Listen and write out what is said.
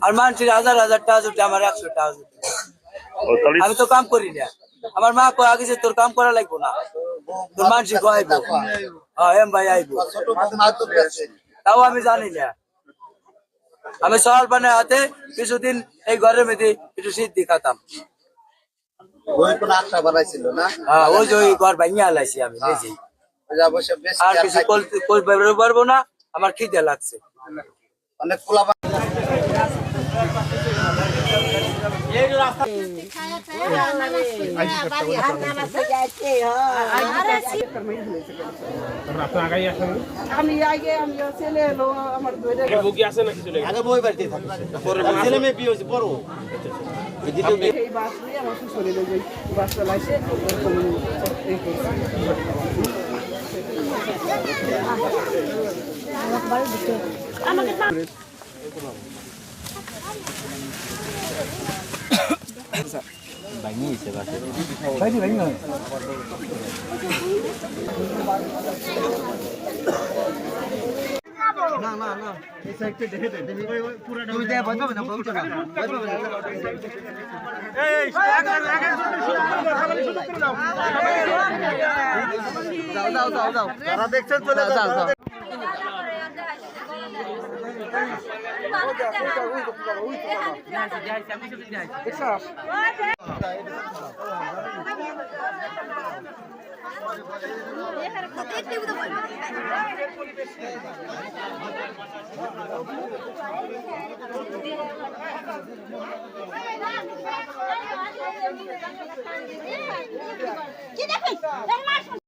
আর মানুষের হাজার হাজার টাকা জুটে আমার 100 টাকা জুটে। আমি তো কাম করি না। আমার মা কয় আগে যে তোর কাম করা লাগবো না, তোর মানুষ কয়াইবো, এম ভাই আইবো, তাও আমি জানি না। আমি সকাল পানে হাতে কিছুদিন এই ঘরের মধ্যে একটু সিদ্ধি খাতাম। ওই কোন আশা বানাইছিল না? হ্যাঁ, ওই যে ওই ঘর ভাঙিয়ে আলাইছি আমি নিজেই। আর কিছু করতে পারবো না, আমার খিদে লাগছে। অনেক খোলা আমি আগে আমি ছেলে এলো আমার আগে বই বাড়িতে থাকে ছেলে মেয়ে বিয়ে হয়েছে বড় এই বাস নিয়ে আমার শ্বশুরে যাই বাস চালাইছে না না না এই সাইডটা দেখে দে পুরো তুই দে বলবো না বলছো না এই যাও যাও যাও যাও যারা দেখছেন চলে যাও যাও কি দেখুন